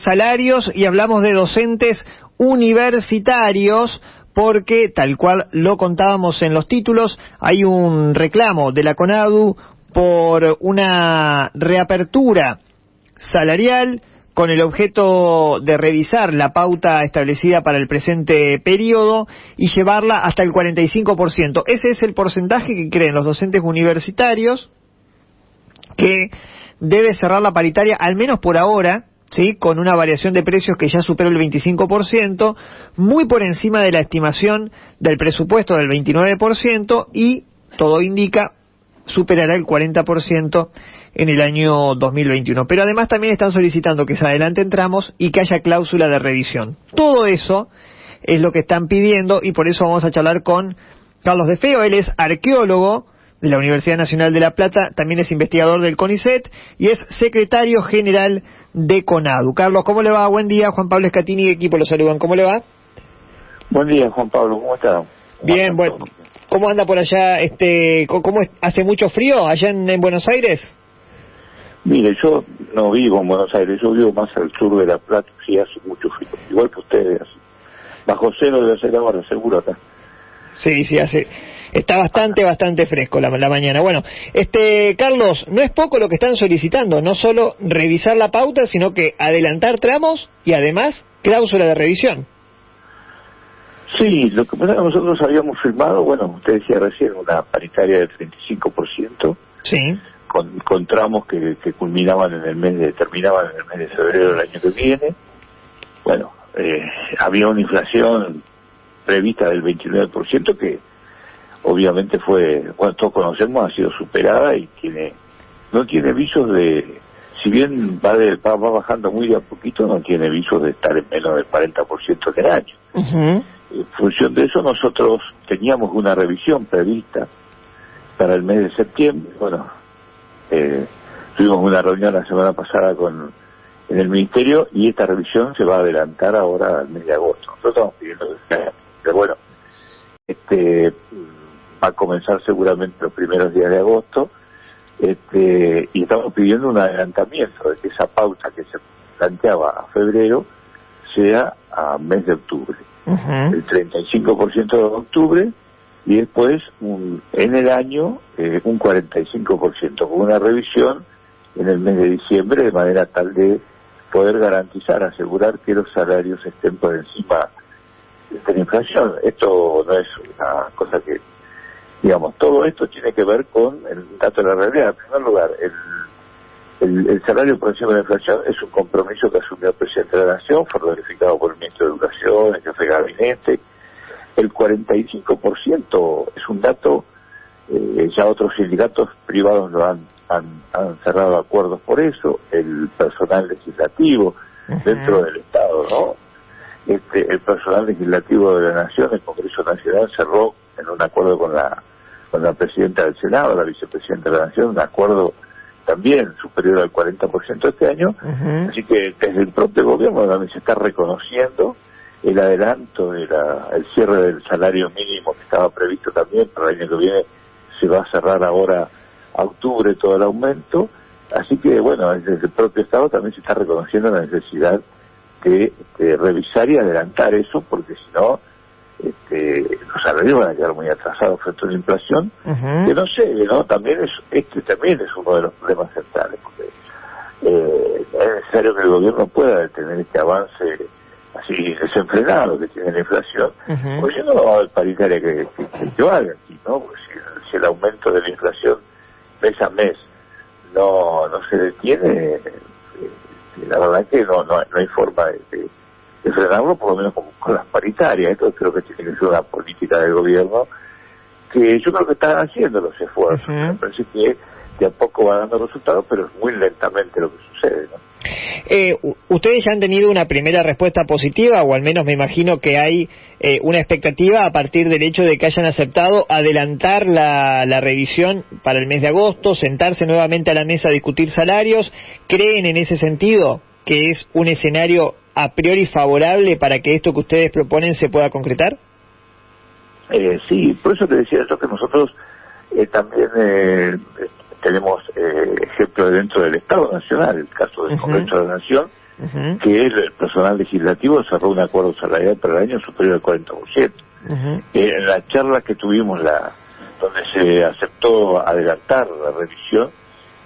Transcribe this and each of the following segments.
Salarios y hablamos de docentes universitarios porque, tal cual lo contábamos en los títulos, hay un reclamo de la CONADU por una reapertura salarial con el objeto de revisar la pauta establecida para el presente periodo y llevarla hasta el 45%. Ese es el porcentaje que creen los docentes universitarios que debe cerrar la paritaria, al menos por ahora, ¿sí?, con una variación de precios que ya superó el 25%, muy por encima de la estimación del presupuesto del 29%, y todo indica superará el 40% en el año 2021. Pero además también están solicitando que se adelanten tramos y que haya cláusula de revisión. Todo eso es lo que están pidiendo, y por eso vamos a charlar con Carlos De Feo. Él es arqueólogo de la Universidad Nacional de La Plata, también es investigador del CONICET y es secretario general de CONADU. Carlos, ¿cómo le va? Buen día. Juan Pablo Escatini y equipo lo saludan. ¿Cómo le va? Buen día, Juan Pablo. ¿Cómo está? Bien, bueno. ¿Cómo anda por allá? ¿Hace mucho frío allá en Buenos Aires? Mire, yo no vivo en Buenos Aires, yo vivo más al sur de La Plata, sí hace mucho frío, igual que ustedes. Bajo cero debe ser ahora, seguro acá. Sí, está bastante fresco la mañana. Bueno, Carlos, no es poco lo que están solicitando, no solo revisar la pauta, sino que adelantar tramos y además cláusula de revisión. Sí, lo que pasa es que nosotros habíamos firmado, bueno, usted decía recién, una paritaria del 35%, sí, con tramos que terminaban en el mes de febrero del año que viene. Bueno, había una inflación prevista del 29% que obviamente todos conocemos, ha sido superada y no tiene visos de, si bien va bajando muy de a poquito, no tiene visos de estar en menos del 40% del año. Uh-huh. En función de eso nosotros teníamos una revisión prevista para el mes de septiembre. Bueno, tuvimos una reunión la semana pasada en el ministerio y esta revisión se va a adelantar ahora al mes de agosto. Nosotros estamos pidiendo que bueno, va a comenzar seguramente los primeros días de agosto, y estamos pidiendo un adelantamiento de que esa pauta que se planteaba a febrero sea a mes de octubre. Uh-huh. El 35% de octubre y después en el año un 45%, con una revisión en el mes de diciembre, de manera tal de poder garantizar, asegurar que los salarios estén por encima de la inflación. Esto no es una cosa que, digamos, todo esto tiene que ver con el dato de la realidad. En primer lugar, el salario por encima de la inflación es un compromiso que asumió el presidente de la Nación, fue ratificado por el ministro de Educación, el jefe de gabinete. El 45% es un dato, ya otros sindicatos privados lo han cerrado acuerdos por eso, el personal legislativo dentro del Estado, ¿no? El personal legislativo de la Nación, el Congreso Nacional, cerró en un acuerdo con la presidenta del Senado, la vicepresidenta de la Nación, un acuerdo también superior al 40% este año. Uh-huh. Así que desde el propio gobierno también se está reconociendo el adelanto el cierre del salario mínimo que estaba previsto también para el año que viene. Se va a cerrar ahora a octubre todo el aumento, así que bueno, desde el propio Estado también se está reconociendo la necesidad de revisar y adelantar eso, porque si no los salarios van a quedar muy atrasados frente a una inflación. Uh-huh. Que no sé, ¿no? También también es uno de los problemas centrales, porque es necesario que el gobierno pueda detener este avance así desenfrenado que tiene la inflación. Uh-huh. Porque si no, va a haber paritaria que valga aquí, ¿no? Porque si el aumento de la inflación mes a mes no se detiene, la verdad es que no hay forma de frenarlo, por lo menos con las paritarias. Esto creo que tiene que ser una política del gobierno, que yo creo que están haciendo los esfuerzos. Uh-huh. Me parece que de a poco va dando resultados, pero es muy lentamente lo que sucede, ¿no? Ustedes ya han tenido una primera respuesta positiva, o al menos me imagino que hay una expectativa a partir del hecho de que hayan aceptado adelantar la revisión para el mes de agosto, sentarse nuevamente a la mesa a discutir salarios. ¿Creen en ese sentido que es un escenario a priori favorable para que esto que ustedes proponen se pueda concretar? Sí, por eso te decía esto, que nosotros también tenemos ejemplos dentro del Estado Nacional, el caso del Congreso de la Nación, que el personal legislativo cerró un acuerdo salarial para el año superior al 40%. En la charla que tuvimos, donde se aceptó adelantar la revisión,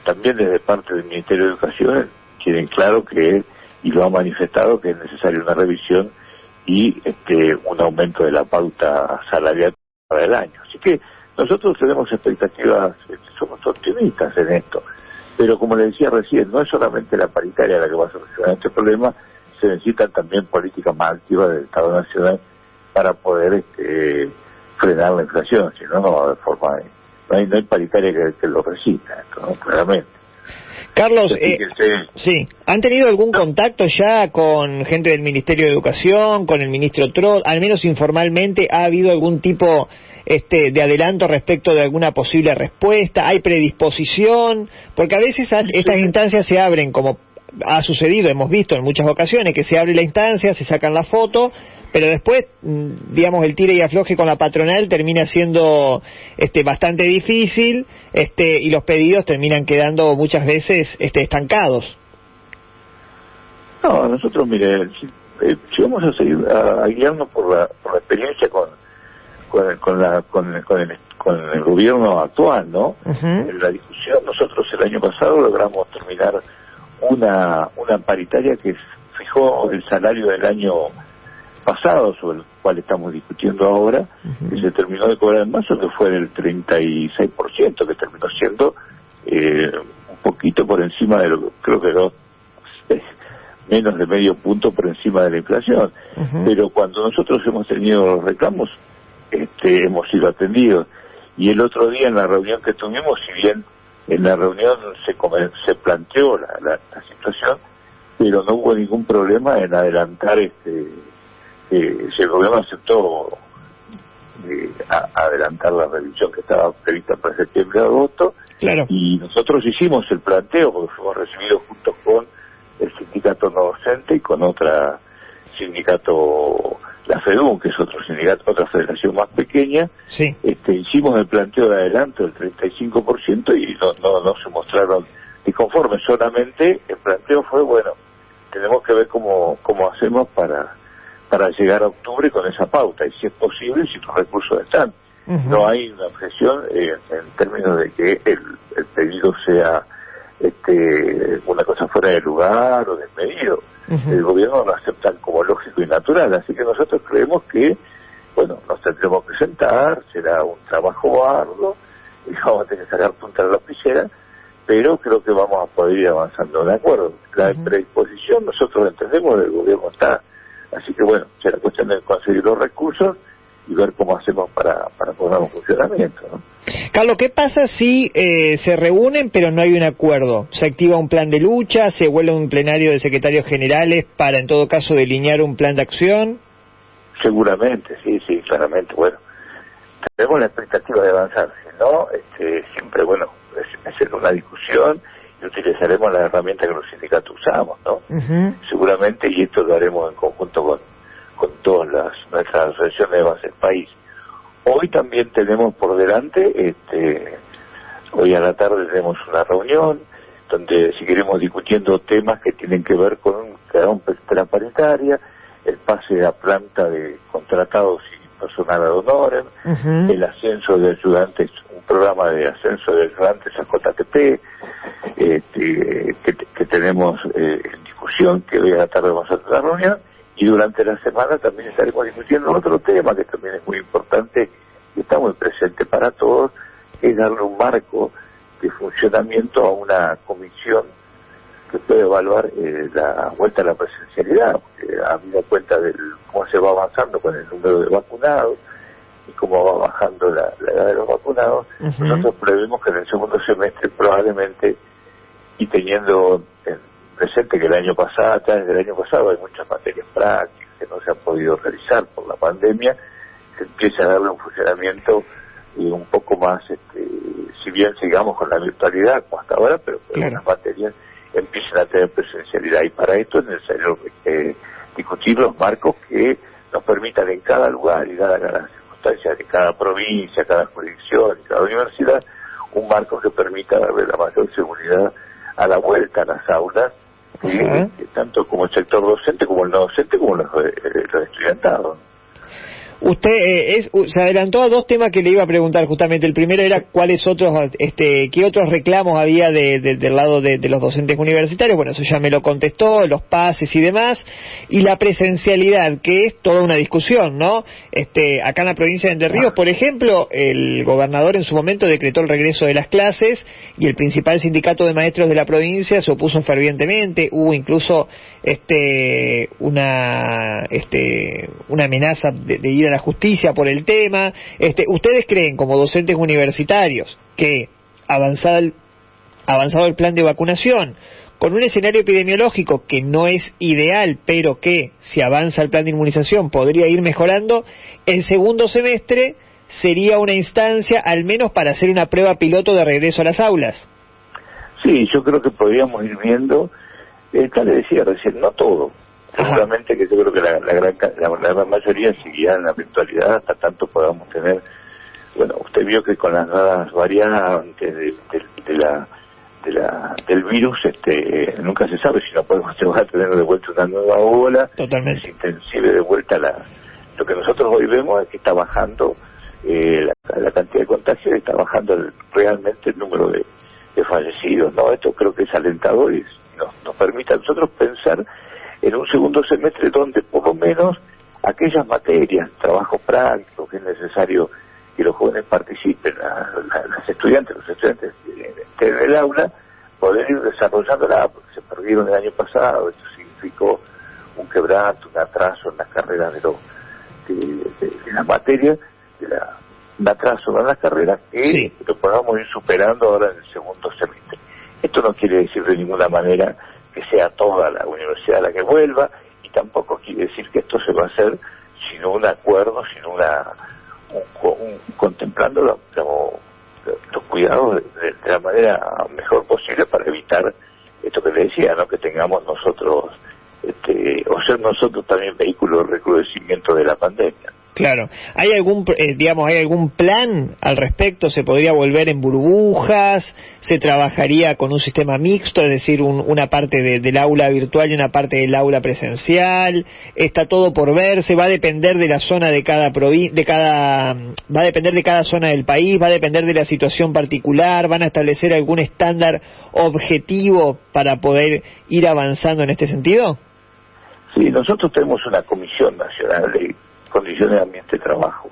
también desde parte del Ministerio de Educación tienen claro y lo ha manifestado, que es necesaria una revisión y un aumento de la pauta salarial para el año. Así que nosotros tenemos expectativas, somos optimistas en esto, pero como le decía recién, no es solamente la paritaria la que va a solucionar este problema, se necesitan también políticas más activas del Estado Nacional para poder frenar la inflación, si no, no va a haber forma no hay paritaria que lo resista, esto, ¿no? Claramente. Carlos, sí, ¿han tenido algún contacto ya con gente del Ministerio de Educación, con el ministro Trot? Al menos informalmente, ¿ha habido algún tipo de adelanto respecto de alguna posible respuesta? ¿Hay predisposición? Porque a veces estas instancias se abren, como ha sucedido, hemos visto en muchas ocasiones, que se abre la instancia, se sacan la foto, pero después, digamos, el tire y afloje con la patronal termina siendo bastante difícil, y los pedidos terminan quedando muchas veces estancados. No, nosotros, mire, si vamos a seguir a guiarnos por la experiencia con el gobierno actual, ¿no? En la discusión, nosotros el año pasado logramos terminar una paritaria que fijó el salario del año pasado, sobre el cual estamos discutiendo ahora, que se terminó de cobrar en marzo, que fue del 36%, que terminó siendo un poquito por encima de creo que menos de medio punto por encima de la inflación. Pero cuando nosotros hemos tenido los reclamos, hemos sido atendidos. Y el otro día en la reunión que tuvimos, si bien en la reunión se planteó la situación, pero no hubo ningún problema en adelantar si el gobierno aceptó adelantar la revisión que estaba prevista para septiembre-agosto, claro. Y nosotros hicimos el planteo porque fuimos recibidos junto con el sindicato no docente y con otra sindicato, la FEDUM, que es otro sindicato, otra federación más pequeña. Sí. Hicimos el planteo de adelanto del 35% y no se mostraron disconformes, solamente el planteo fue, bueno, tenemos que ver cómo hacemos para llegar a octubre con esa pauta, y si es posible, si los recursos están. No hay una objeción en términos de que el pedido sea una cosa fuera de lugar o desmedido. El gobierno lo acepta como lógico y natural, así que nosotros creemos que, bueno, nos tendremos que sentar, será un trabajo arduo, y vamos a tener que sacar punta de la lapicera, pero creo que vamos a poder ir avanzando, ¿de acuerdo? La predisposición nosotros entendemos, el gobierno está. Así que bueno, será cuestión de conseguir los recursos y ver cómo hacemos para poner un funcionamiento, ¿no? Carlos, ¿qué pasa si se reúnen pero no hay un acuerdo? ¿Se activa un plan de lucha? ¿Se vuelve un plenario de secretarios generales para en todo caso delinear un plan de acción? Seguramente, sí, claramente. Bueno, tenemos la expectativa de avanzar. Si no, siempre, bueno, es una discusión y utilizaremos las herramientas que los sindicatos usamos, ¿no? Seguramente, y esto lo haremos en conjunto con todas nuestras asociaciones de base del país. Hoy también tenemos por delante, hoy a la tarde tenemos una reunión donde seguiremos discutiendo temas que tienen que ver con la paritaria, el pase a planta de contratados y personal ad honorem, el ascenso de ayudantes, un programa de ascenso de ayudantes a JTP, que tenemos en discusión, que hoy a la tarde vamos a tener la reunión, y durante la semana también estaremos discutiendo otro tema que también es muy importante y está muy presente para todos, que es darle un marco de funcionamiento a una comisión que puede evaluar la vuelta a la presencialidad, porque habida cuenta de cómo se va avanzando con el número de vacunados y cómo va bajando la edad de los vacunados, nosotros prevemos que en el segundo semestre probablemente, y teniendo presente que desde el año pasado hay muchas materias prácticas que no se han podido realizar por la pandemia, se empieza a darle un funcionamiento un poco más, si bien sigamos con la virtualidad como hasta ahora, pero las materias empiezan a tener presencialidad, y para esto es necesario discutir los marcos que nos permitan en cada lugar y dadas las circunstancias de cada provincia, cada jurisdicción, cada universidad, un marco que permita darle la mayor seguridad a la vuelta a las aulas, tanto como el sector docente, como el no docente, como los estudiantados. Usted se adelantó a dos temas que le iba a preguntar justamente. El primero era qué otros reclamos había del lado de los docentes universitarios. Bueno, eso ya me lo contestó, los pases y demás. Y la presencialidad, que es toda una discusión, ¿no? Acá en la provincia de Entre Ríos, por ejemplo, el gobernador en su momento decretó el regreso de las clases y el principal sindicato de maestros de la provincia se opuso fervientemente. Hubo incluso una amenaza de ir a la justicia por el tema. ¿Ustedes creen, como docentes universitarios, que avanzado el plan de vacunación, con un escenario epidemiológico que no es ideal, pero que si avanza el plan de inmunización podría ir mejorando, el segundo semestre sería una instancia al menos para hacer una prueba piloto de regreso a las aulas? Sí, yo creo que podríamos ir viendo, le decía recién, no todo. Seguramente que yo creo que la gran mayoría seguirá en la virtualidad hasta tanto podamos tener. Bueno, usted vio que con las nuevas variantes del virus, nunca se sabe si no podemos llegar a tener de vuelta una nueva ola. Totalmente. Se intensive de vuelta lo que nosotros hoy vemos es que está bajando la cantidad de contagios, está bajando realmente el número de fallecidos, ¿no? Esto creo que es alentador y nos permite a nosotros pensar en un segundo semestre donde por lo menos aquellas materias, trabajo práctico, que es necesario que los jóvenes participen, los estudiantes en el aula, poder ir desarrollándola, porque se perdieron el año pasado. Esto significó un quebranto, un atraso en las carreras de las materias, un atraso en las carreras que lo podamos ir superando ahora en el segundo semestre. Esto no quiere decir de ninguna manera que sea toda la universidad la que vuelva, y tampoco quiere decir que esto se va a hacer sin un acuerdo, sin contemplando los cuidados de la manera mejor posible para evitar esto que le decía, ¿no? Que tengamos nosotros, o ser nosotros también vehículos de recrudecimiento de la pandemia. Claro. ¿Hay algún plan al respecto? ¿Se podría volver en burbujas? ¿Se trabajaría con un sistema mixto, es decir, una parte del aula virtual y una parte del aula presencial? ¿Está todo por verse? ¿Va a depender de la zona va a depender de cada zona del país? ¿Va a depender de la situación particular? ¿Van a establecer algún estándar objetivo para poder ir avanzando en este sentido? Sí, nosotros tenemos una Comisión Nacional de Condiciones de Ambiente de Trabajo,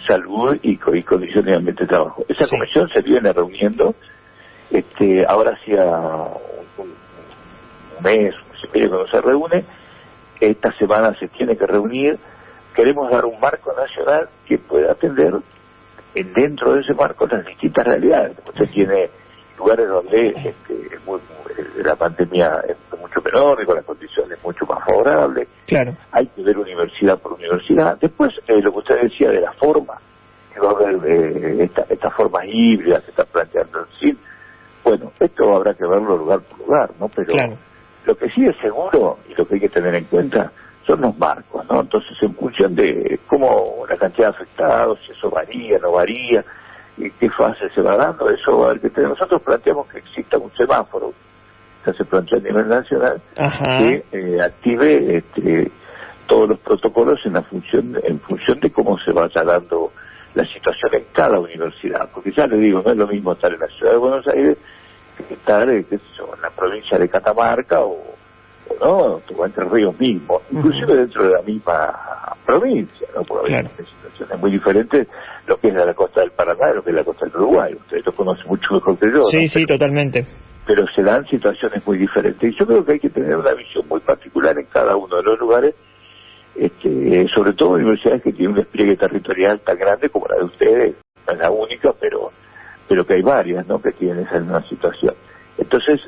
Salud y Condiciones de Ambiente de Trabajo. Esa comisión se viene reuniendo, ahora hacía un mes que no se reúne. Esta semana se tiene que reunir. Queremos dar un marco nacional que pueda atender dentro de ese marco las distintas realidades. Usted tiene lugares donde la pandemia es mucho menor y con las condiciones mucho más favorables. Claro. Hay que ver universidad por universidad. Después, lo que usted decía de la forma, que va a haber estas formas híbridas que está planteando el CIN. Bueno, esto habrá que verlo lugar por lugar, ¿no? Pero lo que sí es seguro y lo que hay que tener en cuenta son los marcos, ¿no? Entonces, en función de cómo la cantidad de afectados, si eso varía, no varía, y qué fase se va dando, eso va a haber que tener. Nosotros planteamos que exista un semáforo, que se plantea a nivel nacional, que active todos los protocolos en función de cómo se vaya dando la situación en cada universidad, porque ya le digo, no es lo mismo estar en la ciudad de Buenos Aires que estar en la provincia de Catamarca o Entre Ríos mismo, inclusive dentro de la misma provincia, ¿no? Porque hay situaciones muy diferentes, lo que es la costa del Paraná y lo que es la costa del Uruguay. Usted lo conoce mucho mejor que yo. Sí, sí, totalmente. Pero se dan situaciones muy diferentes, y yo creo que hay que tener una visión muy particular en cada uno de los lugares, sobre todo universidades que tienen un despliegue territorial tan grande como la de ustedes. No es la única, pero que hay varias, ¿no?, que tienen esa misma situación. Entonces,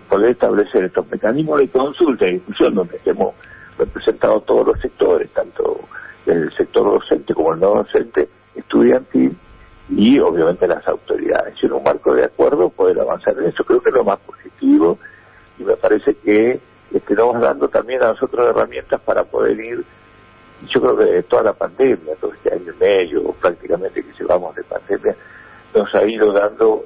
poder establecer estos mecanismos de consulta y discusión donde estemos representados todos los sectores, tanto el sector docente como el no docente, estudiantil, y obviamente las autoridades. Y en un marco de acuerdo poder avanzar en eso, creo que es lo más positivo, y me parece que nos vamos dando también a nosotros herramientas para poder ir. Yo creo que toda la pandemia, todo este año y medio prácticamente que llevamos de pandemia, nos ha ido dando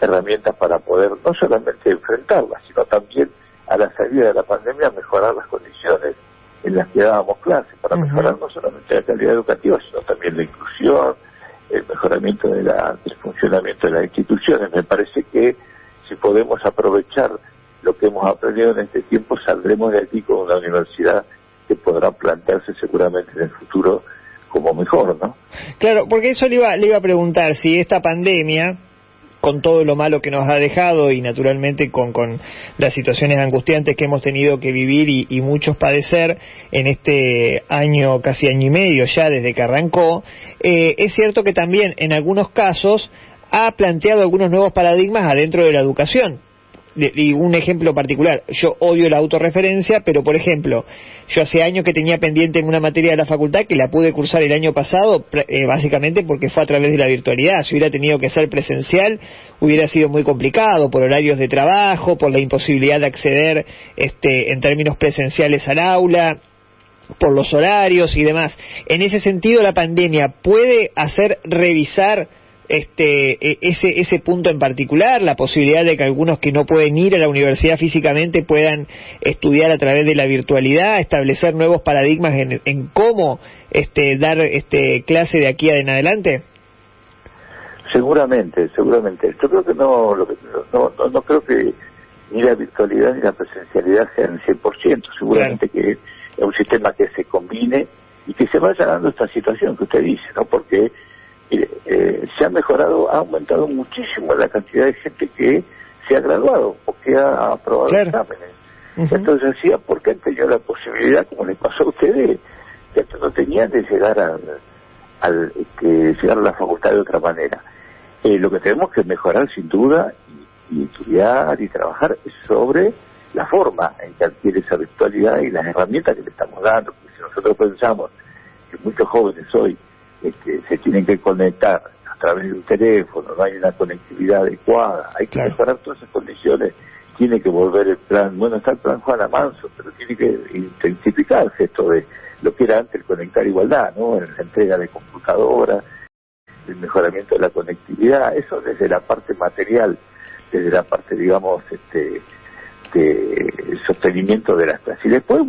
herramientas para poder no solamente enfrentarlas, sino también a la salida de la pandemia mejorar las condiciones en las que dábamos clases, para mejorar no solamente la calidad educativa, sino también la inclusión, el mejoramiento del funcionamiento de las instituciones. Me parece que si podemos aprovechar lo que hemos aprendido en este tiempo, saldremos de aquí con una universidad que podrá plantearse seguramente en el futuro como mejor, ¿no? Claro, porque eso le iba a preguntar, si esta pandemia, con todo lo malo que nos ha dejado y naturalmente con las situaciones angustiantes que hemos tenido que vivir y muchos padecer en este año, casi año y medio ya desde que arrancó, es cierto que también en algunos casos ha planteado algunos nuevos paradigmas adentro de la educación. Y un ejemplo particular, yo odio la autorreferencia, pero por ejemplo, yo hace años que tenía pendiente en una materia de la facultad que la pude cursar el año pasado, básicamente porque fue a través de la virtualidad. Si hubiera tenido que ser presencial, hubiera sido muy complicado por horarios de trabajo, por la imposibilidad de acceder en términos presenciales al aula, por los horarios y demás. En ese sentido, la pandemia puede hacer revisar ese punto en particular, la posibilidad de que algunos que no pueden ir a la universidad físicamente puedan estudiar a través de la virtualidad, establecer nuevos paradigmas en cómo dar clase de aquí en adelante. Seguramente. Yo creo que no creo que ni la virtualidad ni la presencialidad sean 100%. Seguramente que es un sistema que se combine y que se vaya dando esta situación que usted dice, ¿no? Porque se ha mejorado, ha aumentado muchísimo la cantidad de gente que se ha graduado o que ha aprobado exámenes. Entonces decía, ¿por qué han tenido la posibilidad, como les pasó a ustedes, que antes no tenían de llegar llegar a la facultad de otra manera? Lo que tenemos que mejorar sin duda y estudiar y trabajar es sobre la forma en que adquiere esa virtualidad y las herramientas que le estamos dando. Porque si nosotros pensamos que muchos jóvenes hoy se tienen que conectar a través de un teléfono, no hay una conectividad adecuada, hay que mejorar todas esas condiciones, tiene que volver el plan, está el plan Juana Manso, pero tiene que intensificarse esto de lo que era antes el conectar igualdad, ¿no? La entrega de computadoras, el mejoramiento de la conectividad, eso desde la parte material, desde la parte, digamos, de sostenimiento de las clases. Y después,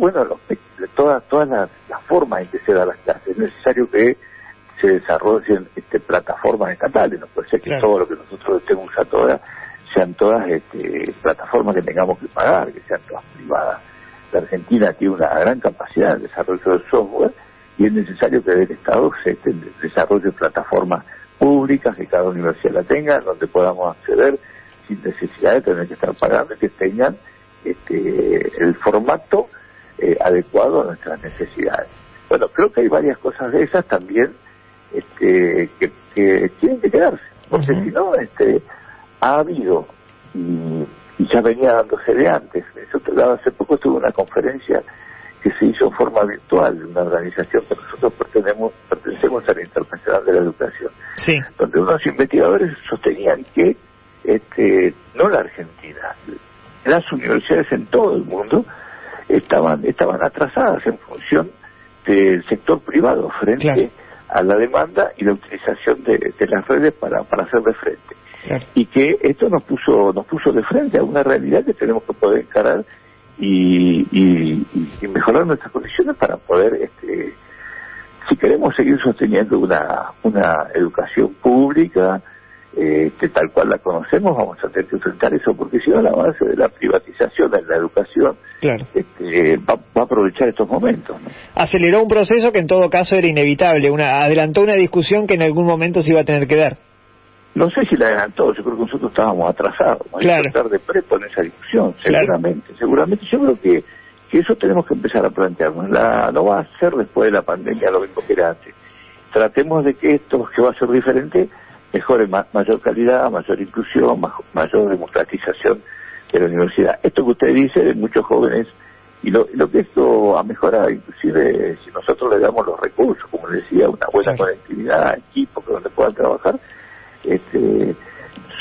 todas las formas en que se dan las clases, es necesario que se desarrollen plataformas estatales, no puede ser que todo lo que nosotros estemos usando ahora sean todas plataformas que tengamos que pagar, que sean todas privadas. La Argentina tiene una gran capacidad de desarrollo del software y es necesario que del Estado se desarrolle plataformas públicas, que cada universidad la tenga, donde podamos acceder sin necesidad de tener que estar pagando y que tengan el formato adecuado a nuestras necesidades. Bueno, creo que hay varias cosas de esas también que tienen que quedarse, porque si no, ha habido, y ya venía dándose de antes. Hace poco tuve una conferencia que se hizo en forma virtual, una organización que nosotros pertenecemos a la Internacional de la Educación, donde unos investigadores sostenían que no la Argentina, las universidades en todo el mundo estaban atrasadas en función del sector privado frente a la demanda y la utilización de las redes para hacerle frente. Y que esto nos puso de frente a una realidad que tenemos que poder encarar y mejorar nuestras condiciones para poder, si queremos seguir sosteniendo una educación pública tal cual la conocemos, vamos a tener que enfrentar eso, porque si no, la base de la privatización en la educación va a aprovechar estos momentos, ¿no? Aceleró un proceso que en todo caso era inevitable, adelantó una discusión que en algún momento se iba a tener que dar. No sé si la adelantó, yo creo que nosotros estábamos atrasados, hay que tratar de prepo en esa discusión, seguramente. Yo creo que eso tenemos que empezar a plantearnos. No va a ser después de la pandemia lo mismo que era antes. Tratemos de que esto que va a ser diferente mejore mayor calidad, mayor inclusión, mayor democratización de la universidad. Esto que usted dice de muchos jóvenes, y lo que esto ha mejorado, inclusive si nosotros le damos los recursos, como le decía, una buena conectividad, equipos donde puedan trabajar,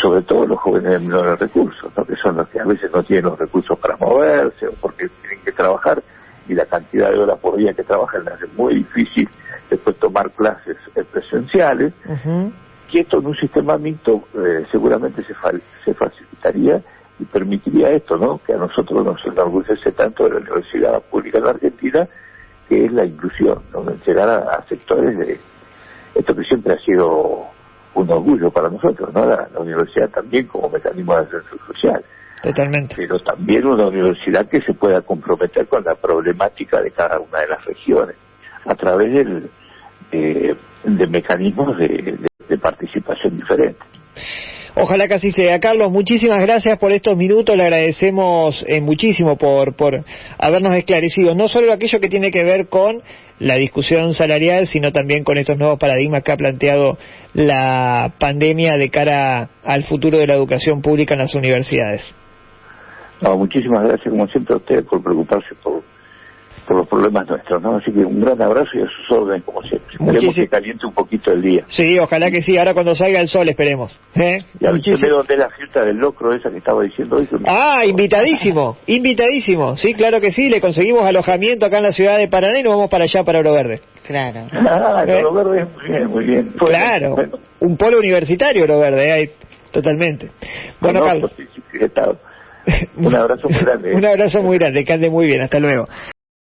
sobre todo los jóvenes de menores recursos, ¿no? Que son los que a veces no tienen los recursos para moverse o porque tienen que trabajar y la cantidad de horas por día que trabajan les hace muy difícil después tomar clases presenciales. y esto en un sistema mixto seguramente se facilitaría y permitiría esto, ¿no? Que a nosotros nos enorgullece tanto de la Universidad Pública de la Argentina, que es la inclusión, ¿no? Llegar a sectores de esto que siempre ha sido un orgullo para nosotros, ¿no? La universidad también como mecanismo de ascenso social. Totalmente. Pero también una universidad que se pueda comprometer con la problemática de cada una de las regiones a través de mecanismos de participación diferentes. Ojalá que así sea. Carlos, muchísimas gracias por estos minutos, le agradecemos muchísimo por habernos esclarecido no solo aquello que tiene que ver con la discusión salarial, sino también con estos nuevos paradigmas que ha planteado la pandemia de cara al futuro de la educación pública en las universidades. No, muchísimas gracias como siempre a ustedes por preocuparse por los problemas nuestros, ¿no? Así que un gran abrazo y a sus órdenes como siempre. Esperemos que caliente un poquito el día. Sí, ojalá que sí, ahora cuando salga el sol esperemos. Y avíseme dónde es la fiesta del locro esa que estaba diciendo hoy. Invitadísimo, sí, claro que sí, le conseguimos alojamiento acá en la ciudad de Paraná y nos vamos para allá, para Oro Verde. Claro. Oro Verde, muy bien. Claro, bueno. Un polo universitario Oro Verde, totalmente. Bueno, Carlos. Sí, un abrazo muy grande. Un abrazo muy grande, que ande muy bien, hasta luego.